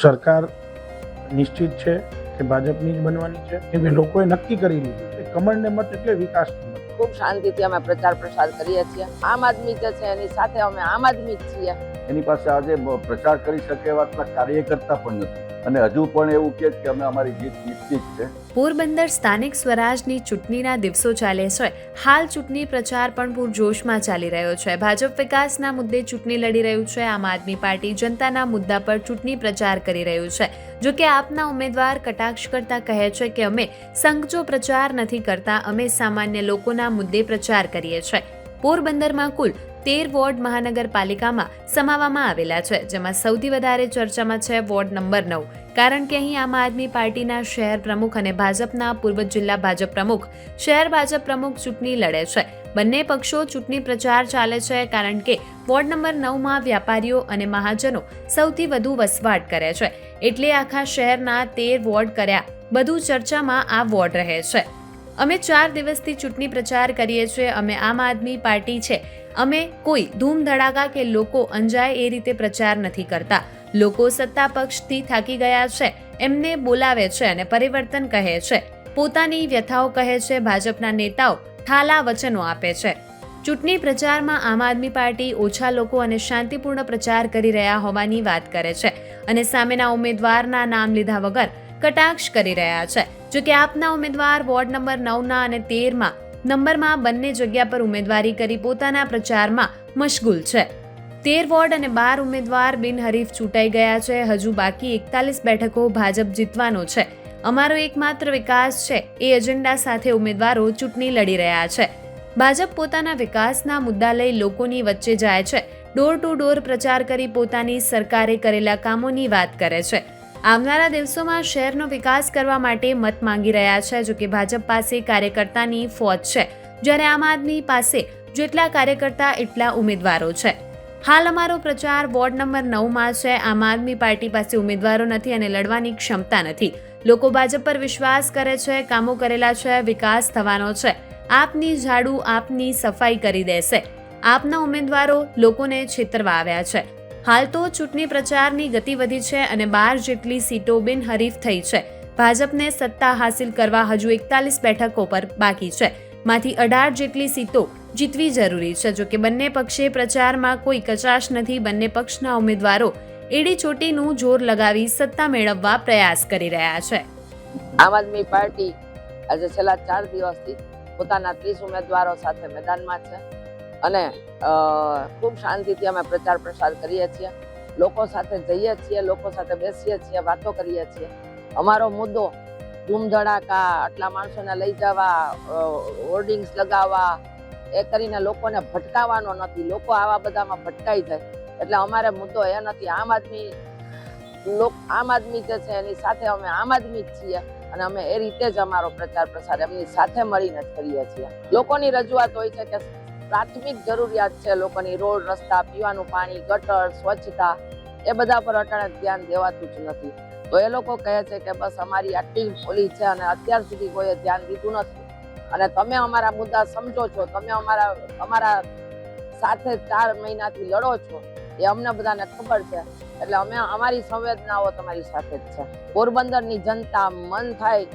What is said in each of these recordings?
સરકાર નિશ્ચિત છે કે ભાજપની જ બનવાની છે, કેમ કે લોકોએ નક્કી કરી લીધું છે કમળને મત એટલે વિકાસનો મત. ખૂબ શાંતિથી અમે પ્રચાર પ્રસાર કરીએ છીએ. આમ આદમી જે છે એની સાથે અમે આમ આદમી જ છીએ. એની પાસે આજે પ્રચાર કરી શકે એવા કાર્યકર્તા પણ નથી અને હજુ પણ એવું કહે છે કે અમે અમારી જીત નિશ્ચિત છે. પોરબંદર સ્થાનિક સ્વરાજની ચૂંટણીના દિવસો ચાલે છે. હાલ ચૂંટણી પ્રચાર પણ પૂરજોશમાં ચાલી રહ્યો છે. ભાજપ વિકાસના મુદ્દે ચૂંટણી લડી રહ્યું છે. આમ આદમી પાર્ટી જનતાના મુદ્દા પર ચૂંટણી પ્રચાર કરી રહ્યું છે. જો કે આપના ઉમેદવાર કટાક્ષ કરતા કહે છે કે અમે સંઘજો પ્રચાર નથી કરતા, અમે સામાન્ય લોકોના મુદ્દે પ્રચાર કરીએ છીએ. પોરબંદરમાં કુલ 13 વોર્ડ મહાનગરપાલિકામાં સમાવવામાં આવેલા છે, જેમાં સૌથી વધારે ચર્ચામાં છે વોર્ડ નંબર 9, કારણ કે અહીં આમ આદમી પાર્ટીના શહેર પ્રમુખ અને ભાજપના પૂર્વ જિલ્લા ભાજપ પ્રમુખ, શહેર ભાજપ પ્રમુખ ચૂંટણી લડે છે. બંને પક્ષો ચૂંટણી પ્રચાર ચાલે છે કારણ કે વોર્ડ નંબર 9માં વ્યાપારીઓ અને મહાજનો સૌથી વધુ વસવાટ કરે છે, એટલે આખા શહેરના 13 વોર્ડ કર્યા બધું ચર્ચામાં આ વોર્ડ રહે છે. અમે 4 દિવસથી ચૂંટણી પ્રચાર કરીએ છીએ. અમે આમ આદમી પાર્ટી છે. અમે કોઈ ધૂમધડાકા કે લોકો અંજાય એ રીતે પ્રચાર નથી કરતા. લોકો સત્તા પક્ષથી થાકી ગયા છે, એમને બોલાવે છે અને પરિવર્તન કહે છે, પોતાની વ્યથાઓ કહે છે. ભાજપના નેતાઓ ઠાલા વચનો આપે છે. ચૂંટણી પ્રચારમાં આમ આદમી પાર્ટી ઓછા લોકો અને શાંતિપૂર્ણ પ્રચાર કરી રહ્યા હોવાની વાત કરે છે અને સામેના ઉમેદવારના નામ લીધા વગર કટાક્ષ કરી રહ્યા છે. જો કે આપના ઉમેદવાર વોર્ડ નંબર 9ના અને 13માં નંબરમાં બંને જગ્યા પર ઉમેદવારી કરી પોતાના પ્રચારમાં મશગુલ છે. 13 વોર્ડ અને 12 ઉમેદવાર બિનહરીફ ચૂંટાઈ ગયા છે. હજુ બાકી 41 બેઠકો ભાજપ જીતવાનો છે. અમારો એકમાત્ર વિકાસ છે એ એજન્ડા સાથે ઉમેદવારો ચૂંટણી લડી રહ્યા છે. ભાજપ પોતાના વિકાસના મુદ્દા લઈ લોકોની વચ્ચે જાય છે. ડોર ટુ ડોર પ્રચાર કરી પોતાની સરકારે કરેલા કામોની વાત કરે છે. આવનારા દિવસોમાં શહેરનો વિકાસ કરવા માટે મત માંગી રહ્યા છે. જો કે ભાજપ પાસે કાર્યકર્તાની ફોજ છે, જ્યારે આમ આદમી પાસે જેટલા કાર્યકર્તા એટલા ઉમેદવારો છે. હાલ અમારો પ્રચાર વોર્ડ નંબર 9માં છે. આમ આદમી પાર્ટી પાસે ઉમેદવારો નથી અને લડવાની ક્ષમતા નથી. લોકો ભાજપ પર વિશ્વાસ કરે છે, કામો કરેલા છે, વિકાસ થવાનો છે. આપની ઝાડુ આપની સફાઈ કરી દેશે. આપના ઉમેદવારો લોકોને છેતરવા આવ્યા છે. હાલ તો ચૂંટણી પ્રચારની ગતિ વધી છે અને 12 જેટલી સીટો બિનહરીફ થઈ છે. ભાજપને સત્તા હાસિલ કરવા હજુ 41 બેઠકો પર બાકી છે. માંથી 18 જેટલી સીટો જીતવી જરૂરી છે. જો કે બંને પક્ષે પ્રચારમાં કોઈ કચાશ નથી. બંને પક્ષના ઉમેદવારો એડી ચોટીનું જોર લગાવી સત્તા મેળવવા પ્રયાસ કરી રહ્યા છે. આમ આદમી પાર્ટી આજે છેલ્લા 4 દિવસથી પોતાના 30 ઉમેદવારો સાથે મેદાનમાં છે અને ખૂબ શાંતિથી અમે પ્રચાર પ્રસાર કરીએ છીએ. લોકો સાથે જઈએ છીએ, લોકો સાથે બેસીએ છીએ, વાતો કરીએ છીએ. અમારો મુદ્દો ધૂમધડાકા, આટલા માણસોને લઈ જવા, હોર્ડિંગ્સ લગાવવા એ કરીને લોકોને ભટકાવવાનો નથી. લોકો આવા બધામાં ભટકાઈ જાય એટલે અમારે મુદ્દો એ નથી. આમ આદમી જે છે એની સાથે અમે આમ આદમી જ છીએ અને અમે એ રીતે જ અમારો પ્રચાર પ્રસાર એમની સાથે મળીને જ કરીએ છીએ. લોકોની રજૂઆત હોય છે કે પ્રાથમિક જરૂરિયાત છે લોકોની, રોડ, રસ્તા, પીવાનું પાણી, ગટર, સ્વચ્છતા, એ બધા પર અટાણે ધ્યાન દેવાતું જ નથી. તો એ લોકો કહે છે કે બસ અમારી આટલી ભૂલી છે અને અત્યાર સુધી કોઈએ ધ્યાન દીધું નથી અને તમે અમારા મુદ્દા સમજો છો, તમે અમારા સાથે 4 મહિનાથી લડો છો, એ અમને બધાને ખબર છે. એટલે અમે અમારી સંવેદનાઓ તમારી સાથે જ છે. પોરબંદરની જનતા મન થાય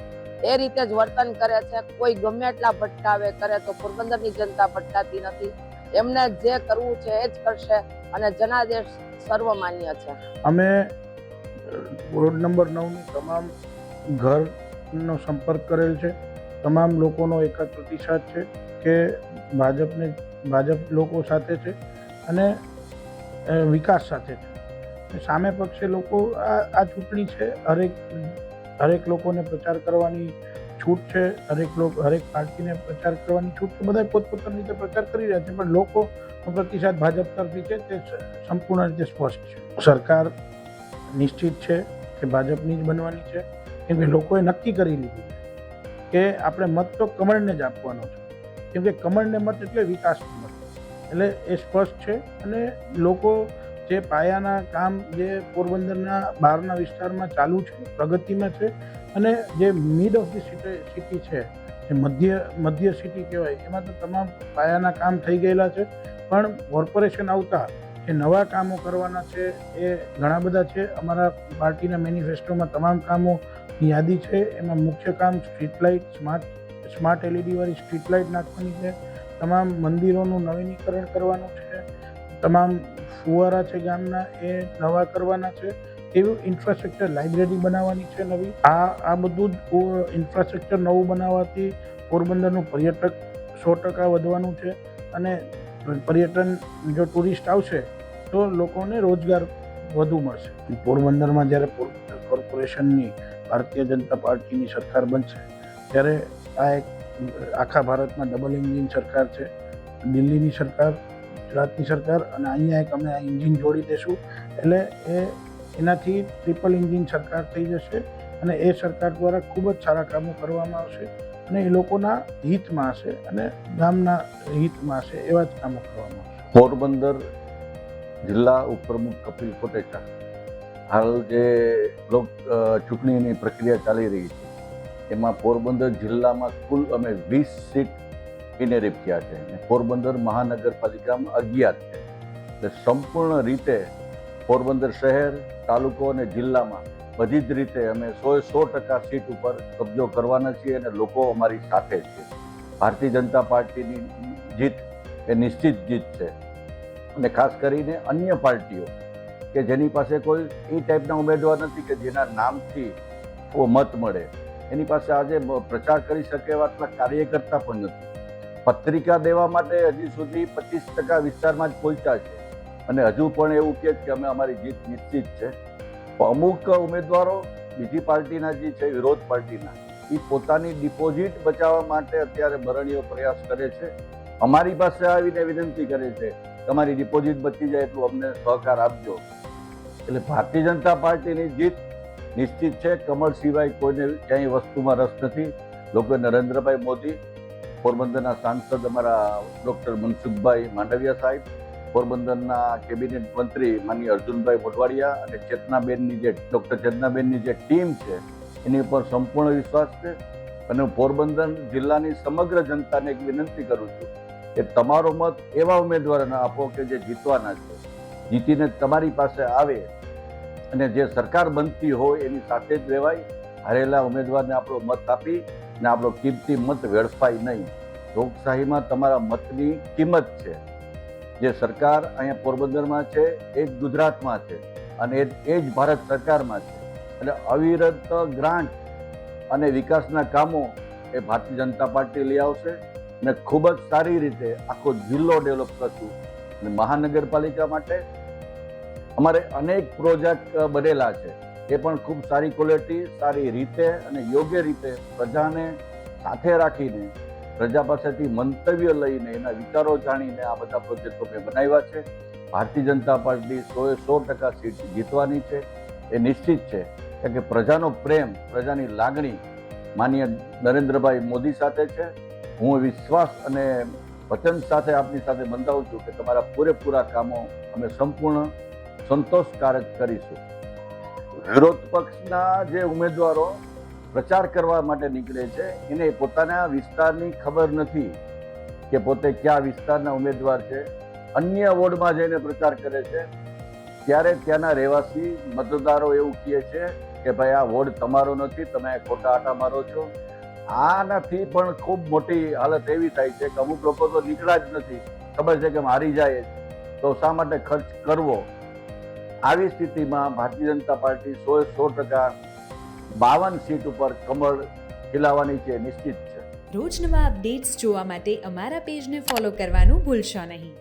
એ રીતે જ વર્તન કરે છે. કોઈ ગમે એટલા ભટકાવે કરે તો પોરબંદરની જનતા ભટકાતી નથી. એમને જે કરવું છે એ જ કરશે અને જનાદેશ સર્વમાન્ય છે. અમે વોર્ડ નંબર 9ની તમામ ઘરનો સંપર્ક કરેલ છે. તમામ લોકોનો એક જ પ્રતિસાદ છે કે ભાજપ લોકો સાથે છે અને વિકાસ સાથે છે. સામે પક્ષે લોકો આ ચૂંટણી છે, હરેક લોકોને પ્રચાર કરવાની છૂટ છે, હરેક પાર્ટીને પ્રચાર કરવાની છૂટ છે. બધા પોતપોતાની રીતે પ્રચાર કરી રહ્યા છે, પણ લોકોનો પ્રતિસાદ ભાજપ તરફી છે તે સંપૂર્ણ રીતે સ્પષ્ટ છે. સરકાર નિશ્ચિત છે કે ભાજપની જ બનવાની છે, કેમ કે લોકોએ નક્કી કરી લીધું છે કે આપણે મત તો કમળને જ આપવાનો છે, કેમ કે કમળને મત એટલે વિકાસનો મત. એટલે એ સ્પષ્ટ છે અને લોકો જે પાયાના કામ જે પોરબંદરના બહારના વિસ્તારમાં ચાલુ છે, પ્રગતિમાં છે અને જે મિડ ઓફ ધી સિટી છે, જે મધ્ય સિટી કહેવાય, એમાં તો તમામ પાયાના કામ થઈ ગયેલા છે. પણ કોર્પોરેશન આવતા જે નવા કામો કરવાના છે એ ઘણા બધા છે. અમારા પાર્ટીના મેનિફેસ્ટોમાં તમામ કામોની યાદી છે. એમાં મુખ્ય કામ સ્ટ્રીટ લાઇટ, સ્માર્ટ LED વાળી સ્ટ્રીટ લાઇટ નાખવાની છે. તમામ મંદિરોનું નવીનીકરણ કરવાનું છે. તમામ ફુવારા છે ગામના એ નવા કરવાના છે. એવું ઇન્ફ્રાસ્ટ્રક્ચર, લાઇબ્રેરી બનાવવાની છે નવી. આ બધું જ ઇન્ફ્રાસ્ટ્રક્ચર નવું બનાવવાથી પોરબંદરનું પર્યટક 100% વધવાનું છે. અને પર્યટન જો ટુરિસ્ટ આવશે તો લોકોને રોજગાર વધુ મળશે. પોરબંદરમાં જ્યારે પોરબંદર કોર્પોરેશનની ભારતીય જનતા પાર્ટીની સરકાર બનશે ત્યારે આ એક આખા ભારતમાં ડબલ એન્જિન સરકાર છે. દિલ્હીની સરકાર, ગુજરાતની સરકાર અને અહીંયા એક અમે આ એન્જિન જોડી દઈશું એટલે એનાથી ટ્રિપલ એન્જિન સરકાર થઈ જશે. અને એ સરકાર દ્વારા ખૂબ જ સારા કામો કરવામાં આવશે અને એ લોકોના હિતમાં હશે અને ગામના હિતમાં હશે એવા જ કામો કરવામાં આવશે. પોરબંદર જિલ્લા ઉપપ્રમુખ કપિલ કોટેચા, હાલ જે ચૂંટણીની પ્રક્રિયા ચાલી રહી છે એમાં પોરબંદર જિલ્લામાં કુલ અમે 20 સીટ ઇનેરિપ થયા છે અને પોરબંદર મહાનગરપાલિકામાં 11 છે. એટલે સંપૂર્ણ રીતે પોરબંદર શહેર, તાલુકો અને જિલ્લામાં બધી જ રીતે અમે 100% સીટ ઉપર કબજો કરવાના છીએ અને લોકો અમારી સાથે છે. ભારતીય જનતા પાર્ટીની જીત એ નિશ્ચિત જીત છે અને ખાસ કરીને અન્ય પાર્ટીઓ કે જેની પાસે કોઈ એ ટાઈપના ઉમેદવાર નથી કે જેના નામથી મત મળે, એની પાસે આજે પ્રચાર કરી શકે એવા આટલા કાર્યકર્તા પણ નથી. પત્રિકા દેવા માટે હજી સુધી 25% વિસ્તારમાં જ પહોંચ્યા છે અને હજુ પણ એવું કહે કે અમે અમારી જીત નિશ્ચિત છે. અમુક ઉમેદવારો બીજી પાર્ટીના જે છે, વિરોધ પાર્ટીના, એ પોતાની ડિપોઝિટ બચાવવા માટે અત્યારે બરણીયો પ્રયાસ કરે છે. અમારી પાસે આવીને વિનંતી કરે છે કે અમારી ડિપોઝિટ બચી જાય એટલું અમને સહકાર આપજો. એટલે ભારતીય જનતા પાર્ટીની જીત નિશ્ચિત છે. કમળ સિવાય કોઈને ક્યાંય વસ્તુમાં રસ નથી. લોકો નરેન્દ્રભાઈ મોદી, પોરબંદરના સાંસદ અમારા ડૉક્ટર મનસુખભાઈ માંડવિયા સાહેબ, પોરબંદરના કેબિનેટ મંત્રી માનનીય અર્જુનભાઈ મોઢવાડિયા અને ચેતનાબેનની જે ડૉક્ટર ચેતનાબેનની જે ટીમ છે એની ઉપર સંપૂર્ણ વિશ્વાસ છે. અને હું પોરબંદર જિલ્લાની સમગ્ર જનતાને એક વિનંતી કરું છું કે તમારો મત એવા ઉમેદવારોને આપો કે જે જીતવાના છે, જીતીને તમારી પાસે આવે અને જે સરકાર બનતી હોય એની સાથે જ રહેવાય. હારેલા ઉમેદવારને આપણો મત આપી અને આપણો કિંમતી મત વેડફાય નહીં. લોકશાહીમાં તમારા મતની કિંમત છે. જે સરકાર અહીંયા પોરબંદરમાં છે એ જ ગુજરાતમાં છે અને એ જ ભારત સરકારમાં છે. એટલે અવિરત ગ્રાન્ટ અને વિકાસના કામો એ ભારતીય જનતા પાર્ટી લઈ આવશે અને ખૂબ જ સારી રીતે આખો જિલ્લો ડેવલપ કરશું. અને મહાનગરપાલિકા માટે અમારે અનેક પ્રોજેક્ટ બનેલા છે. એ પણ ખૂબ સારી ક્વોલિટી, સારી રીતે અને યોગ્ય રીતે પ્રજાને સાથે રાખીને, પ્રજા પાસેથી મંતવ્ય લઈને, એના વિચારો જાણીને આ બધા પ્રોજેક્ટો મેં બનાવ્યા છે. ભારતીય જનતા પાર્ટી 100% સીટ જીતવાની છે એ નિશ્ચિત છે. કારણ કે પ્રજાનો પ્રેમ, પ્રજાની લાગણી માનનીય નરેન્દ્રભાઈ મોદી સાથે છે. હું વિશ્વાસ અને વચન સાથે આપની સાથે બંધાવું છું કે તમારા પૂરેપૂરા કામો અમે સંપૂર્ણ સંતોષકારક કરીશું. વિરોધ પક્ષના જે ઉમેદવારો પ્રચાર કરવા માટે નીકળે છે એને પોતાના વિસ્તારની ખબર નથી કે પોતે કયા વિસ્તારના ઉમેદવાર છે. અન્ય વોર્ડમાં જઈને પ્રચાર કરે છે ત્યારે ત્યાંના રહેવાસી મતદારો એવું કહે છે કે ભાઈ આ વોર્ડ તમારો નથી, તમે ખોટા આટા મારો છો. આનાથી પણ ખૂબ મોટી હાલત એવી થાય છે કે અમુક લોકો તો નીકળ્યા જ નથી, ખબર છે કે હારી જાય તો શા માટે ખર્ચ કરવો. આવી સ્થિતિમાં ભારતીય જનતા પાર્ટી 100% 52 સીટ ઉપર કમળ ખીલાવવાની છે નિશ્ચિત છે. રોજ નવા અપડેટ્સ જોવા માટે અમારા પેજને ફોલો કરવાનું ભૂલશો નહીં.